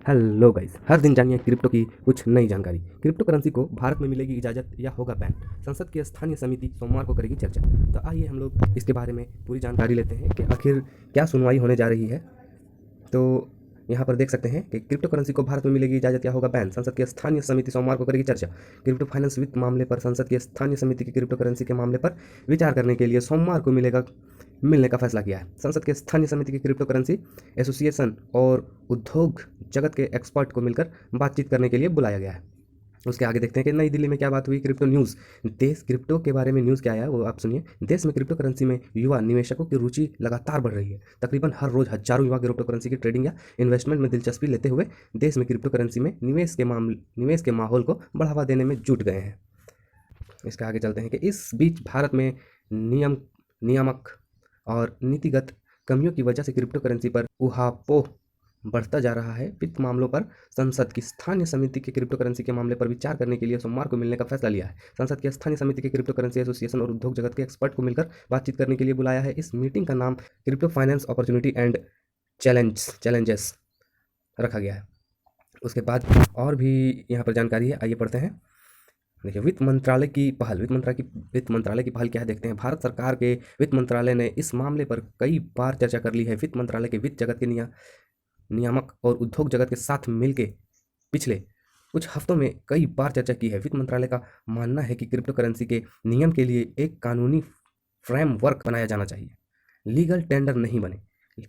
Hello guys, हर दिन जानिए crypto की कुछ नई जानकारी। क्रिप्टो करेंसी को भारत में मिलेगी इजाजत या होगा बैन? संसद की स्थानीय समिति सोमवार को करेगी चर्चा। तो आइए हम लोग इसके बारे में पूरी जानकारी लेते हैं कि आखिर क्या सुनवाई होने जा रही है। तो यहाँ पर देख सकते हैं कि क्रिप्टो करेंसी को भारत में मिलेगी इजाजत या होगा बैन, संसद की स्थानीय समिति सोमवार को करेगी चर्चा। क्रिप्टो फाइनेंस वित्त मामले पर संसद की स्थानीय समिति की क्रिप्टो करेंसी के मामले पर विचार करने के लिए सोमवार को मिलने का फैसला किया है। संसद के स्थानीय समिति की क्रिप्टो करेंसी एसोसिएशन और उद्योग जगत के एक्सपर्ट को मिलकर बातचीत करने के लिए बुलाया गया है। उसके आगे देखते हैं कि नई दिल्ली में क्या बात हुई। क्रिप्टो न्यूज़, देश क्रिप्टो के बारे में न्यूज़ क्या आया वो आप सुनिए। देश में क्रिप्टो करेंसी में युवा निवेशकों की रुचि लगातार बढ़ रही है। तकरीबन हर रोज हजारों युवा क्रिप्टो करेंसी की ट्रेडिंग या इन्वेस्टमेंट में दिलचस्पी लेते हुए देश में क्रिप्टो करेंसी में निवेश के माहौल को बढ़ावा देने में जुट गए हैं। इसके आगे चलते हैं कि इस बीच भारत में नियामक और नीतिगत कमियों की वजह से क्रिप्टो करेंसी पर ऊहापोह बढ़ता जा रहा है। वित्त मामलों पर संसद की स्थानीय समिति के क्रिप्टो करेंसी के मामले पर विचार करने के लिए सोमवार को मिलने का फैसला लिया है। संसद की स्थानीय समिति के क्रिप्टो करेंसी एसोसिएशन और उद्योग जगत के एक्सपर्ट को मिलकर बातचीत करने के लिए बुलाया है। इस मीटिंग का नाम crypto finance opportunity and challenges रखा गया है। उसके बाद और भी यहाँ पर जानकारी है, आइए पढ़ते हैं। देखिए, वित्त मंत्रालय की पहल क्या है देखते हैं। भारत सरकार के वित्त मंत्रालय ने इस मामले पर कई बार चर्चा कर ली है। वित्त मंत्रालय के वित्त जगत के नियामक और उद्योग जगत के साथ मिलकर पिछले कुछ हफ्तों में कई बार चर्चा की है। वित्त मंत्रालय का मानना है कि क्रिप्टो करेंसी के नियम के लिए एक कानूनी फ्रेमवर्क बनाया जाना चाहिए, लीगल टेंडर नहीं बने।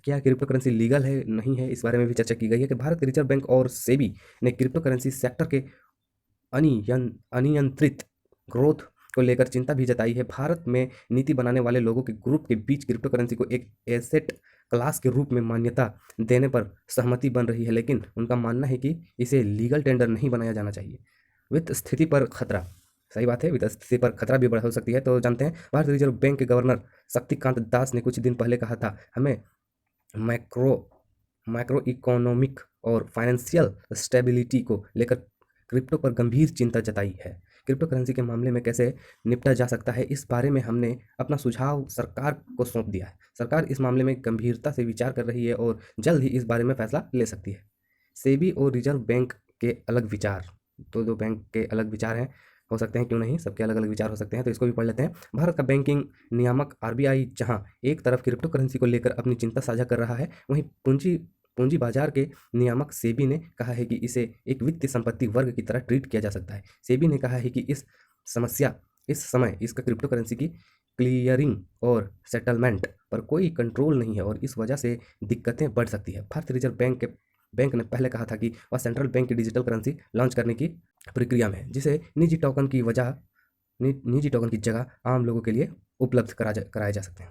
क्या क्रिप्टो करेंसी लीगल है नहीं है, इस बारे में भी चर्चा की गई है कि भारत के रिजर्व बैंक और सेबी ने क्रिप्टो करेंसी सेक्टर के अनियंत्रित ग्रोथ को लेकर चिंता भी जताई है। भारत में नीति बनाने वाले लोगों के ग्रुप के बीच क्रिप्टो करेंसी को एक एसेट क्लास के रूप में मान्यता देने पर सहमति बन रही है, लेकिन उनका मानना है कि इसे लीगल टेंडर नहीं बनाया जाना चाहिए। वित्त स्थिति पर खतरा, सही बात है, वित्त स्थिति पर खतरा भी बढ़ हो सकती है। तो जानते हैं, भारतीय रिजर्व बैंक के गवर्नर शक्तिकांत दास ने कुछ दिन पहले कहा था, हमें माइक्रो इकोनॉमिक और फाइनेंशियल स्टेबिलिटी को लेकर क्रिप्टो पर गंभीर चिंता जताई है। क्रिप्टो करेंसी के मामले में कैसे निपटा जा सकता है, इस बारे में हमने अपना सुझाव सरकार को सौंप दिया है। सरकार इस मामले में गंभीरता से विचार कर रही है और जल्द ही इस बारे में फैसला ले सकती है। सेबी और रिजर्व बैंक के अलग विचार, दो बैंक के अलग विचार हैं, हो सकते हैं, क्यों नहीं, सबके अलग अलग विचार हो सकते हैं। तो इसको भी पढ़ लेते हैं। भारत का बैंकिंग नियामक आरबीआई जहां एक तरफ क्रिप्टो करेंसी को लेकर अपनी चिंता साझा कर रहा है, वहीं पूंजी बाजार के नियामक सेबी ने कहा है कि इसे एक वित्तीय संपत्ति वर्ग की तरह ट्रीट किया जा सकता है। सेबी ने कहा है कि इस समय इसका क्रिप्टो करेंसी की क्लियरिंग और सेटलमेंट पर कोई कंट्रोल नहीं है और इस वजह से दिक्कतें बढ़ सकती है। भारतीय रिजर्व बैंक ने पहले कहा था कि वह सेंट्रल बैंक की डिजिटल करेंसी लॉन्च करने की प्रक्रिया में है, जिसे निजी टोकन की जगह आम लोगों के लिए उपलब्ध कराए जा सकते हैं।